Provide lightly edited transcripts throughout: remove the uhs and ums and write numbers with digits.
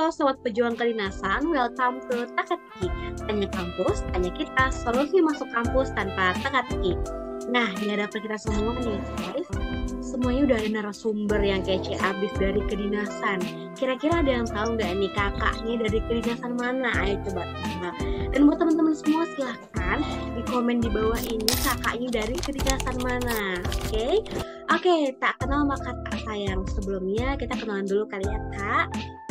Halo Sobat Pejuang Kedinasan, welcome to Teka-Teki. Tanya kampus, tanya kita, solusi masuk kampus tanpa teka-teki. Nah, di hadapan kita semua nih, guys, semuanya udah ada narasumber yang kece abis dari kedinasan. Kira-kira ada yang tahu nggak nih kakaknya dari kedinasan mana? Ayo coba tebak. Dan buat teman-teman semua silahkan di komen di bawah ini kakaknya dari kedinasan mana. Oke? Oke, tak kenal maka tak sayang. Sebelumnya kita kenalan dulu kali ya, Kak.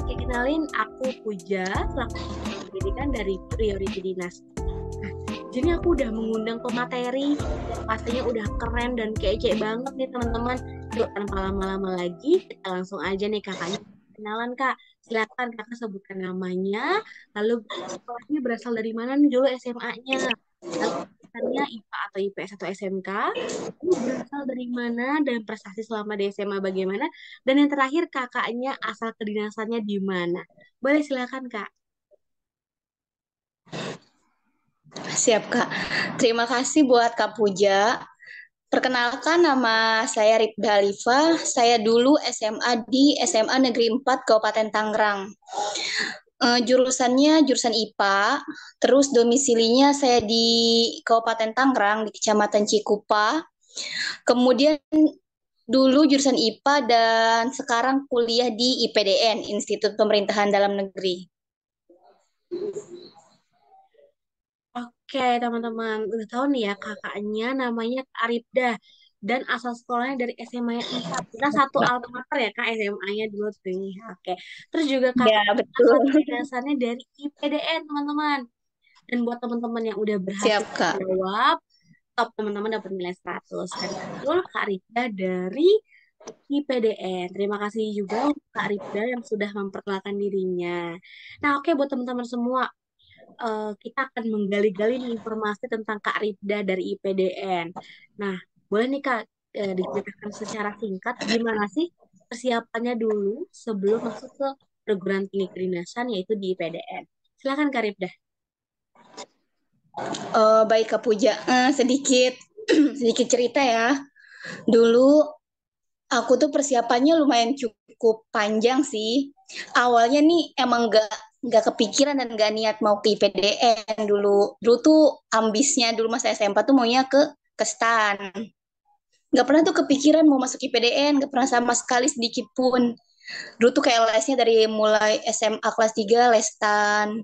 Oke, kenalin aku Puja, selaku pendidikan dari Priority Dinas. Nah, jadi aku udah mengundang pemateri yang pastinya udah keren dan kece banget nih teman-teman. Yuk, tanpa lama-lama lagi, kita langsung aja nih kakaknya. Kenalan Kak, silakan Kakak sebutkan namanya, lalu sekolahnya berasal dari mana nih dulu SMA-nya, lalu jurusannya IPA atau IPS atau SMK, lalu berasal dari mana dan prestasi selama di SMA bagaimana, dan yang terakhir kakaknya asal kedinasannya di mana. Boleh silakan Kak. Siap, Kak. Terima kasih buat Kak Puja. Perkenalkan, nama saya Ripda Alifa. Saya dulu SMA di SMA Negeri 4 Kabupaten Tangerang. Jurusannya jurusan IPA, terus domisilinya saya di Kabupaten Tangerang, di Kecamatan Cikupa. Kemudian dulu jurusan IPA dan sekarang kuliah di IPDN, Institut Pemerintahan Dalam Negeri. Oke, teman-teman, udah tahu nih ya kakaknya namanya Kak Arifda dan asal sekolahnya dari SMA yang 4. Kita satu alma mater ya Kak, SMA-nya dulu tuh. Oke. Terus juga Ya, kakak asal betul. kedinasannya dari IPDN, teman-teman. Dan buat teman-teman yang udah berhasil Siap, Kak. jawab, top teman-teman dapat nilai 100. Dan betul Kak Arifda dari IPDN. Terima kasih juga untuk Kak Arifda yang sudah memperkenalkan dirinya. Nah, oke buat teman-teman semua, kita akan menggali-gali nih informasi tentang Kak Rifda dari IPDN. Nah, boleh nih Kak, diceritakan secara singkat gimana sih persiapannya dulu sebelum masuk ke perguruan tinggi kedinasan yaitu di IPDN. Silakan Kak Rifda. Baik Kak Puja, sedikit sedikit cerita ya. Dulu aku tuh persiapannya lumayan cukup panjang sih. Awalnya nih emang nggak kepikiran dan nggak niat mau ke IPDN dulu. Dulu tuh ambisnya dulu masa SMP tuh maunya ke STAN. Nggak pernah tuh kepikiran mau masuk IPDN, nggak pernah sama sekali sedikit pun. Dulu tuh kayak lesnya dari mulai SMA kelas 3 les STAN,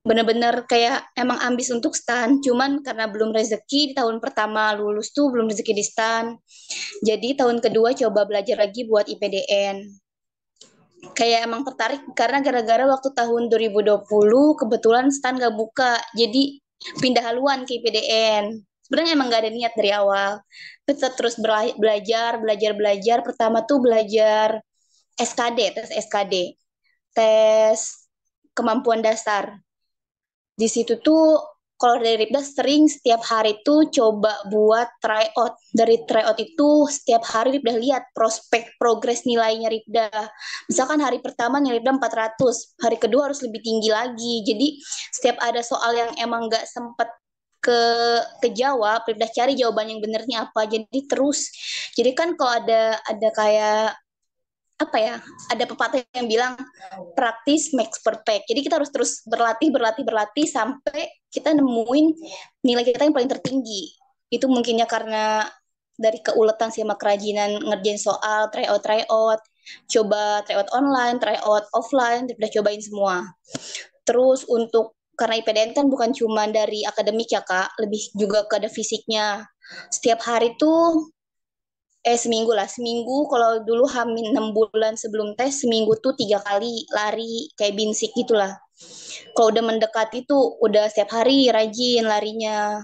bener-bener kayak emang ambis untuk stan, cuman karena belum rezeki di tahun pertama lulus tuh belum rezeki di stan, jadi tahun kedua coba belajar lagi buat IPDN. Kayak emang tertarik karena gara-gara waktu tahun 2020 kebetulan stan gak buka, jadi pindah haluan ke IPDN. Sebenarnya emang gak ada niat dari awal, kita terus belajar belajar belajar. Pertama tuh belajar tes SKD, tes kemampuan dasar. Di situ tuh kalau dari Ripda sering setiap hari tuh coba buat tryout. Dari tryout itu setiap hari Ripda lihat prospek progres nilainya Ripda. Misalkan hari pertama nilai Ripda 400, hari kedua harus lebih tinggi lagi. Jadi setiap ada soal yang emang nggak sempet ke kejawab, Ripda cari jawaban yang benernya apa. Jadi terus. Jadi kan kalau ada kayak apa ya, ada pepatah yang bilang praktis makes perfect. Jadi kita harus terus berlatih berlatih berlatih sampai kita nemuin nilai kita yang paling tertinggi. Itu mungkinnya karena dari keuletan sama kerajinan ngerjain soal, tryout, coba tryout online, tryout offline, udah cobain semua. Terus untuk karena IPDN kan bukan cuma dari akademik ya Kak, lebih juga ke ada fisiknya. Setiap hari tuh seminggu lah, seminggu. Kalau dulu hamil 6 bulan sebelum tes, seminggu tuh 3 kali lari kayak binsik gitulah. Kalau udah mendekati tuh udah setiap hari rajin larinya,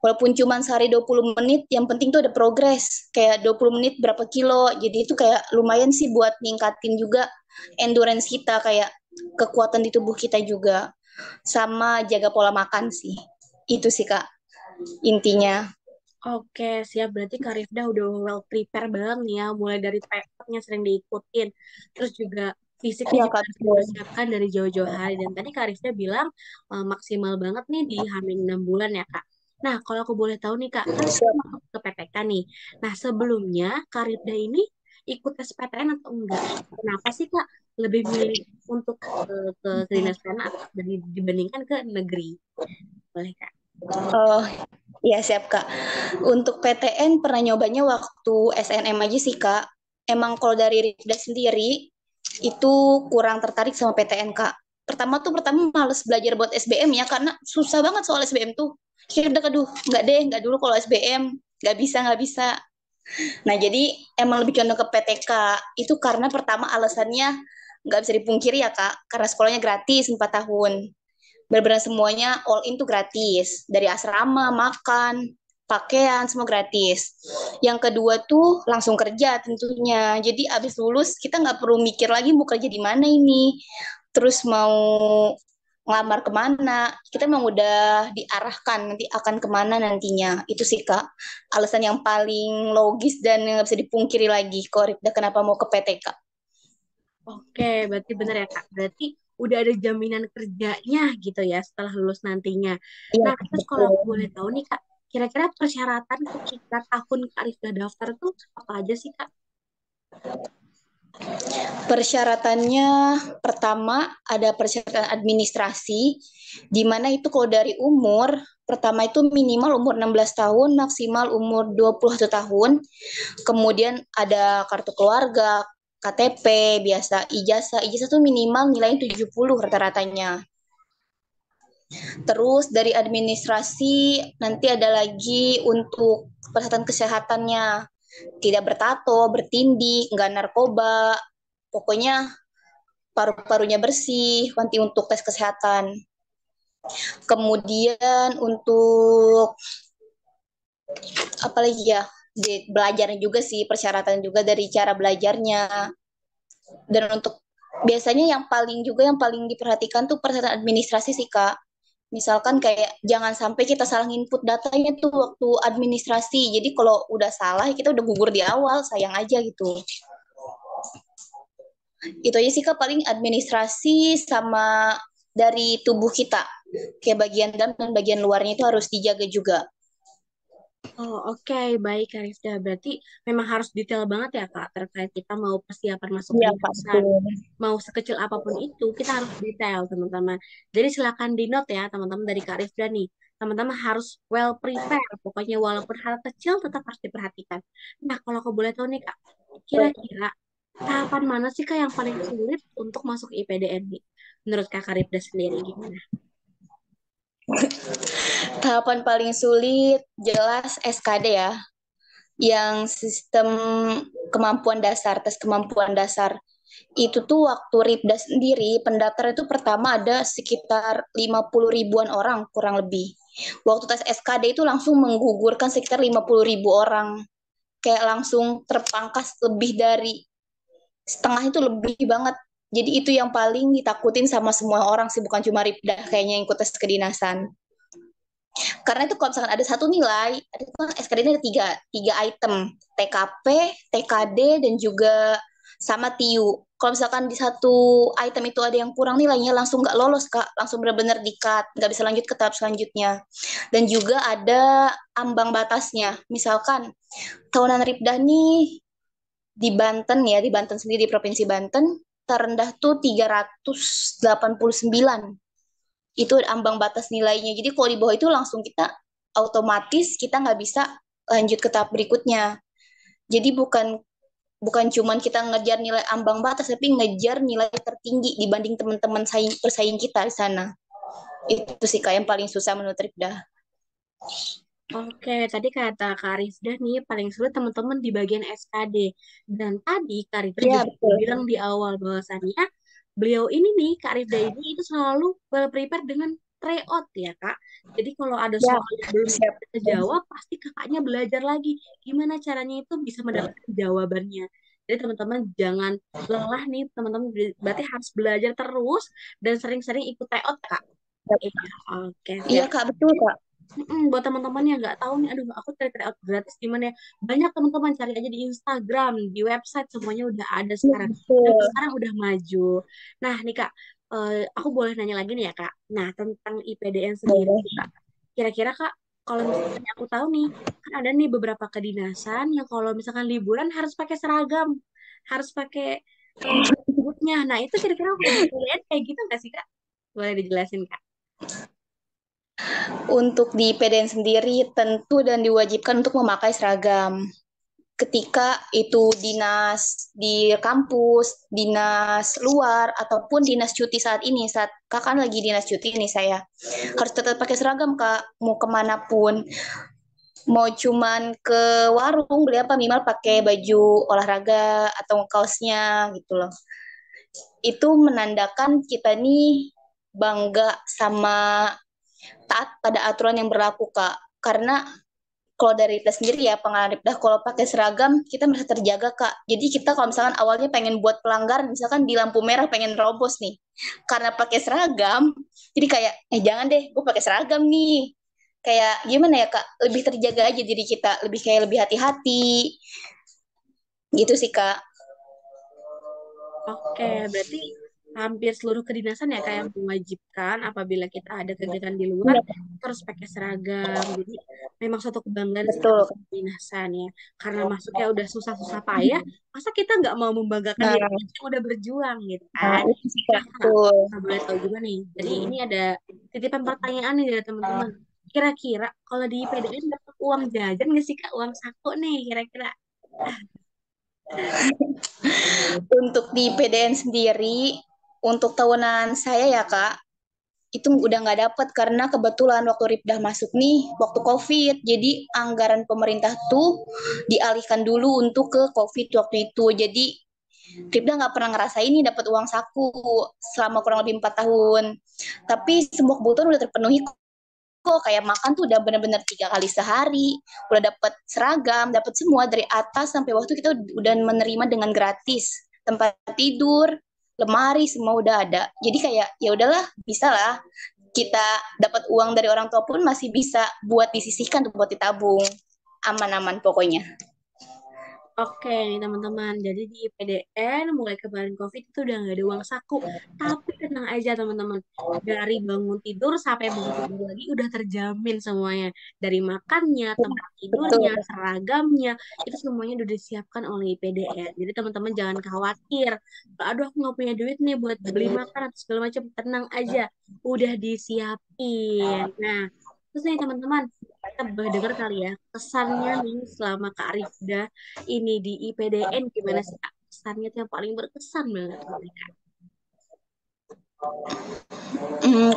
walaupun cuma sehari 20 menit, yang penting tuh ada progres, kayak 20 menit berapa kilo. Jadi itu kayak lumayan sih buat ningkatin juga endurance kita, kayak kekuatan di tubuh kita juga, sama jaga pola makan sih. Itu sih Kak intinya. Oke, siap. Berarti Kak Rifda udah well prepare banget nih ya. Mulai dari papernya sering diikutin. Terus juga fisiknya Iya juga Kak. harus dipersiapkan dari jauh-jauh hari. Dan tadi Kak Rifda bilang maksimal banget nih di hamil 6 bulan ya Kak. Nah, kalau aku boleh tahu nih Kak, kan kita masuk ke PTK nih. Nah, sebelumnya Kak Rifda ini ikut tes PTN atau enggak? Kenapa sih Kak? lebih milih untuk ke kedinasan dibandingkan ke negeri? Boleh Kak? Oh, iya siap Kak. Untuk PTN pernah nyobanya waktu SNM aja sih Kak. Emang kalau dari Rifda sendiri itu kurang tertarik sama PTN Kak. Pertama males belajar buat SBM ya karena susah banget soal SBM tuh. Kayak udah aduh nggak deh nggak dulu kalau SBM nggak bisa. Nah jadi emang lebih condong ke PTK itu karena pertama alasannya nggak bisa dipungkiri ya Kak karena sekolahnya gratis 4 tahun. Benar-benar semuanya all in tuh gratis. Dari asrama, makan, pakaian, semua gratis. Yang kedua tuh langsung kerja tentunya. Jadi abis lulus kita nggak perlu mikir lagi mau kerja di mana ini. Terus mau ngelamar kemana. Kita memang udah diarahkan nanti akan kemana nantinya. Itu sih Kak. Alasan yang paling logis dan nggak bisa dipungkiri lagi. Kok Rifda kenapa mau ke PTK? Oke, berarti benar ya Kak. Berarti udah ada jaminan kerjanya gitu ya setelah lulus nantinya. Iya, Nah, terus kalau betul. aku boleh tahu nih Kak, kira-kira persyaratan ketika tahun Kak Rifda daftar tuh apa aja sih Kak? Persyaratannya pertama ada persyaratan administrasi, di mana itu kalau dari umur, pertama itu minimal umur 16 tahun, maksimal umur 21 tahun, kemudian ada kartu keluarga, KTP, biasa ijazah tuh minimal nilainya 70 rata-ratanya. Terus dari administrasi nanti ada lagi untuk persyaratan kesehatannya, tidak bertato, bertindik, nggak narkoba, pokoknya paru-parunya bersih, nanti untuk tes kesehatan. Kemudian untuk apa lagi ya? Belajarnya juga sih, persyaratan juga dari cara belajarnya. Dan untuk biasanya yang paling diperhatikan tuh persyaratan administrasi sih Kak. Misalkan kayak jangan sampai kita salah input datanya tuh waktu administrasi. Jadi kalau udah salah kita udah gugur di awal, sayang aja gitu. Itu aja sih Kak paling administrasi sama dari tubuh kita. Kayak bagian dalam dan bagian luarnya itu harus dijaga juga. Oh, oke, baik Kak Rifda. Berarti memang harus detail banget ya Kak terkait kita mau persiapan masuk Iya Kak, kedinasan. betul. Mau sekecil apapun itu, kita harus detail teman-teman. Jadi silakan di note ya teman-teman dari Kak Rifda nih. Teman-teman harus well prepare. Pokoknya walaupun hal kecil tetap harus diperhatikan. Nah, kalau aku boleh tahu nih Kak, kira-kira tahapan mana sih Kak yang paling sulit untuk masuk IPDN nih? Menurut Kak Rifda sendiri gimana? Tahapan paling sulit jelas SKD ya, yang sistem kemampuan dasar, tes kemampuan dasar. Itu tuh waktu Ripda sendiri, pendaftar itu pertama ada sekitar 50 ribuan orang kurang lebih. Waktu tes SKD itu langsung menggugurkan sekitar 50 ribu orang. Kayak langsung terpangkas lebih dari setengah itu lebih banget. Jadi itu yang paling ditakutin sama semua orang sih, bukan cuma Ripda kayaknya yang ikut tes kedinasan. Karena itu kalau misalkan ada satu nilai, ada kan SKD ini ada tiga item, TKP, TKD, dan juga sama TIU. Kalau misalkan di satu item itu ada yang kurang nilainya, langsung nggak lolos, Kak. Langsung benar-benar di-cut, nggak bisa lanjut ke tahap selanjutnya. Dan juga ada ambang batasnya. Misalkan, tahunan Ripdah nih di Banten ya, di Banten sendiri, di Provinsi Banten, terendah tuh 389 itu ambang batas nilainya. Jadi kalau di bawah itu langsung kita otomatis kita nggak bisa lanjut ke tahap berikutnya. Jadi bukan bukan cuman kita ngejar nilai ambang batas, tapi ngejar nilai tertinggi dibanding teman-teman persaing kita di sana. Itu sih kayak yang paling susah menurut Rifda. Oke, tadi kata Kak Rifda nih paling sulit teman-teman di bagian SKD. Dan tadi Kak Rifda Iya, juga betul. bilang di awal bahwasannya beliau ini nih, Kak Rifda ini itu selalu well prepare dengan tryout ya Kak. Jadi kalau ada Ya, soal yang belum siap. kita jawab, pasti kakaknya belajar lagi. Gimana caranya itu bisa mendapatkan jawabannya. Jadi teman-teman jangan lelah nih, teman-teman berarti harus belajar terus dan sering-sering ikut tryout Kak. Iya, oke, Iya, siap. Kak, betul, Kak. Buat teman-teman yang nggak tahu nih, aduh aku cari tryout gratis gimana ya? Banyak teman-teman cari aja di Instagram, di website semuanya udah ada Iya, sekarang. Dan betul. sekarang udah maju. Nah nih Kak, aku boleh nanya lagi nih ya Kak. Nah tentang IPDN sendiri Boleh. nih, Kak. Kira-kira Kak, kalau misalnya aku tahu nih, kan ada nih beberapa kedinasan yang kalau misalkan liburan harus pakai seragam, harus pakai disebutnya. Nah, itu kira-kira waktu di PDN kayak gitu nggak sih, Kak? Boleh dijelasin, Kak? Untuk di PDN sendiri tentu dan diwajibkan untuk memakai seragam. Ketika itu dinas di kampus, dinas luar, ataupun dinas cuti saat ini, saat kakak lagi dinas cuti nih saya, harus tetap pakai seragam kak, mau kemanapun, mau cuman ke warung beli apa minimal pakai baju olahraga atau kaosnya gitu loh. Itu menandakan kita nih bangga sama taat pada aturan yang berlaku kak. Karena kalau dari kita sendiri ya pengalaman Ripdah kalau pakai seragam kita merasa terjaga kak. Jadi kita kalau misalkan awalnya pengen buat pelanggaran misalkan di lampu merah pengen robos nih karena pakai seragam jadi kayak jangan deh gue pakai seragam nih kayak gimana ya kak lebih terjaga aja diri kita lebih kayak lebih hati-hati gitu sih kak. Oke, berarti hampir seluruh kedinasan ya kayak mewajibkan apabila kita ada kegiatan di luar Iya, terus pakai seragam. Jadi memang suatu kebanggaan sih betul. kalau kedinasan ya. Karena masuknya udah susah-susah payah, masa kita nggak mau membanggakan Nah, diri kita yang udah berjuang gitu nah kan? itu sih kak Nah, Kak, betul. kita boleh tahu juga nih. Jadi ini ada titipan pertanyaan nih dari teman-teman. Kira-kira kalau di PDN dapat uang jajan nggak sih Kak? Uang saku nih kira-kira. Untuk di PDN sendiri untuk tahunan saya ya kak itu udah nggak dapet karena kebetulan waktu Ripdah masuk nih waktu COVID jadi anggaran pemerintah tuh dialihkan dulu untuk ke COVID waktu itu jadi Ripdah nggak pernah ngerasain nih dapat uang saku selama kurang lebih 4 tahun tapi semua kebutuhan udah terpenuhi kok kayak makan tuh udah bener-bener 3 kali sehari udah dapat seragam dapat semua dari atas sampai waktu kita udah menerima dengan gratis tempat tidur lemari semua udah ada jadi kayak ya udahlah bisa lah kita dapat uang dari orang tua pun masih bisa buat disisihkan buat ditabung aman-aman pokoknya. Oke nih teman-teman, jadi di PDN mulai kemarin COVID itu udah nggak ada uang saku. Tapi tenang aja teman-teman, dari bangun tidur sampai bangun tidur lagi udah terjamin semuanya. Dari makannya, tempat tidurnya, Betul. seragamnya, itu semuanya udah disiapkan oleh PDN. Jadi teman-teman jangan khawatir. Aduh aku nggak punya duit nih buat beli makan atau segala macam. Tenang aja, udah disiapin. Nah, terus nih teman-teman, kita boleh dengar kali ya kesannya nih selama Kak Rifda ini di IPDN gimana sih Kak? Kesannya tuh yang paling berkesan banget buat Kak.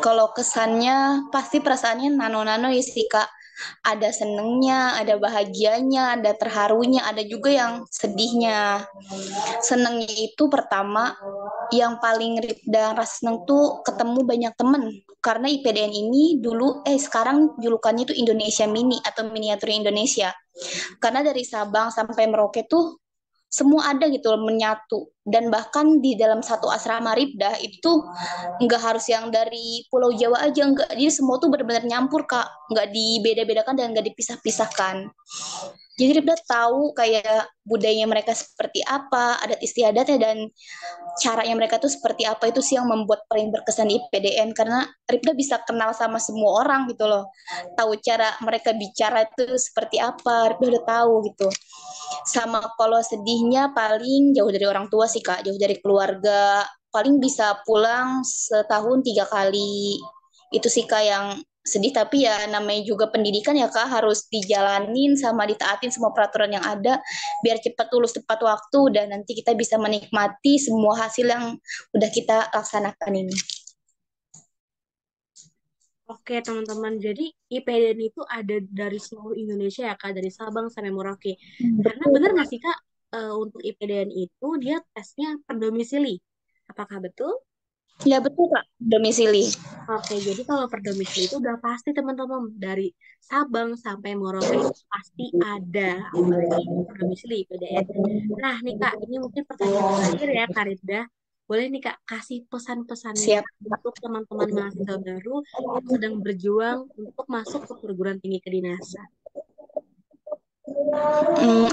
Kalau kesannya pasti perasaannya nano-nano ya sih Kak. Ada senengnya, ada bahagianya, ada terharunya, ada juga yang sedihnya. Senengnya itu pertama, yang paling dan rasa seneng tuh ketemu banyak temen. Karena IPDN ini dulu, sekarang julukannya itu Indonesia Mini atau miniatur Indonesia. Karena dari Sabang sampai Merauke tuh semua ada gitu loh menyatu dan bahkan di dalam satu asrama Ripdah itu nggak harus yang dari Pulau Jawa aja nggak jadi semua tuh benar-benar nyampur kak nggak dibeda-bedakan dan nggak dipisah-pisahkan jadi Ripdah tahu kayak budayanya mereka seperti apa adat istiadatnya dan caranya mereka tuh seperti apa itu sih yang membuat paling berkesan di PDN karena Ripda bisa kenal sama semua orang gitu loh tahu cara mereka bicara itu seperti apa Ripda udah tahu gitu sama kalau sedihnya paling jauh dari orang tua sih kak jauh dari keluarga paling bisa pulang setahun 3 kali itu sih kak yang sedih tapi ya namanya juga pendidikan ya kak harus dijalanin sama ditaatin semua peraturan yang ada biar cepat lulus tepat waktu dan nanti kita bisa menikmati semua hasil yang udah kita laksanakan ini. Oke teman-teman, jadi IPDN itu ada dari seluruh Indonesia ya Kak, dari Sabang sampai Merauke. Karena Betul. benar nggak sih Kak, untuk IPDN itu dia tesnya per domisili. Apakah betul? Ya betul kak, domisili. Oke, jadi kalau per domisili itu udah pasti teman-teman dari Sabang sampai Merauke itu pasti ada, apalagi per domisili PDN. Nah nih Kak, ini mungkin pertanyaan terakhir ya Kak Ridha. Boleh nih Kak kasih pesan-pesannya Siap. untuk teman-teman mahasiswa baru yang sedang berjuang untuk masuk ke perguruan tinggi kedinasan.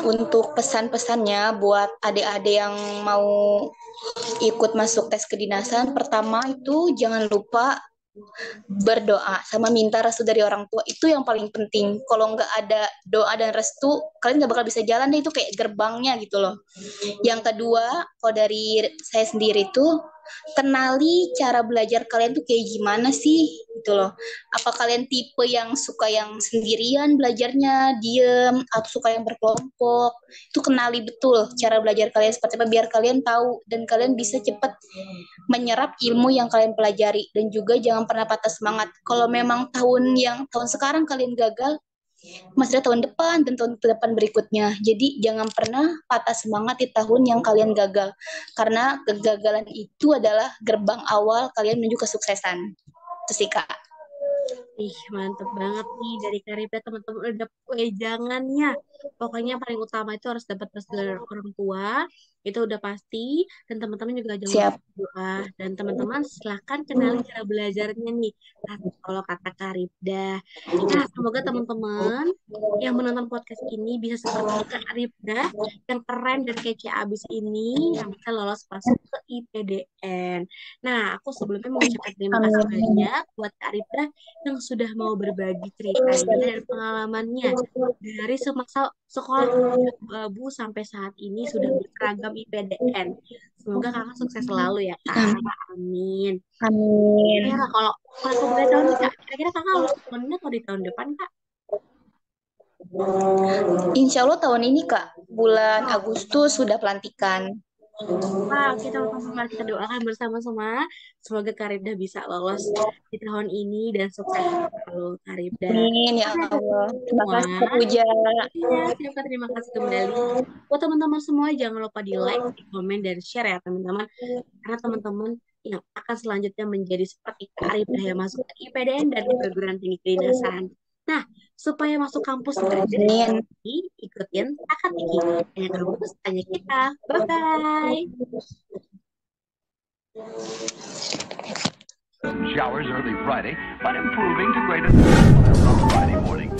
Untuk pesan-pesannya buat adik-adik yang mau ikut masuk tes kedinasan, pertama itu jangan lupa berdoa sama minta restu dari orang tua itu yang paling penting. Kalau nggak ada doa dan restu, kalian nggak bakal bisa jalan deh, itu kayak gerbangnya gitu loh. Yang kedua, kalau dari saya sendiri tuh kenali cara belajar kalian tuh kayak gimana sih gitu loh. Apa kalian tipe yang suka yang sendirian belajarnya, diem, atau suka yang berkelompok? Itu kenali betul cara belajar kalian seperti apa biar kalian tahu dan kalian bisa cepat menyerap ilmu yang kalian pelajari dan juga jangan pernah patah semangat. Kalau memang tahun sekarang kalian gagal, masih ada tahun depan dan tahun depan berikutnya. Jadi jangan pernah patah semangat di tahun yang kalian gagal. Karena kegagalan itu adalah gerbang awal kalian menuju kesuksesan. Itu sih Kak. Ih, mantep banget nih dari Karibia teman-teman udah dapet wejangannya. Pokoknya yang paling utama itu harus dapat restu dari orang tua, itu udah pasti. Dan teman-teman juga jangan lupa Siap. berdoa. Dan teman-teman silahkan kenali cara belajarnya nih. Kalau kata Karibda. Nah, semoga teman-teman yang menonton podcast ini bisa seperti Kak Arifda yang keren dan kece abis ini yang bisa lolos masuk ke IPDN. Nah, aku sebelumnya mengucapkan terima kasih Amin. banyak buat Kak Arifda yang sudah mau berbagi ceritanya dan pengalamannya dari semasa sekolah abu sampai saat ini sudah berseragam IPDN. Semoga kakak sukses selalu ya kak. Amin. Ya Amin. kak, kalau kalau aku boleh tahu nih kak, kira-kira kakak lulus tahun ini atau di tahun depan kak? Insya Allah tahun ini Kak, bulan Agustus sudah pelantikan. Wah, oke teman-teman, mari kita doakan bersama-sama. Semoga Karibda bisa lolos di tahun ini dan sukses selalu Karibda. Amin ya Oke Allah. teman-teman Terima semua. kasih Kak Puja. Iya, siapa terima kasih kembali. Buat teman-teman semua, jangan lupa di like, di komen, dan share ya teman-teman. Karena teman-teman yang akan selanjutnya menjadi seperti Kak Arifah yang masuk ke IPDN dan perguruan tinggi kedinasan. Nah, supaya masuk kampus nggak jadi, Amin. ikutin Takat Tiki. Tanya kampus, tanya kita. Bye-bye. Showers early Friday, but improving to greater on Friday morning.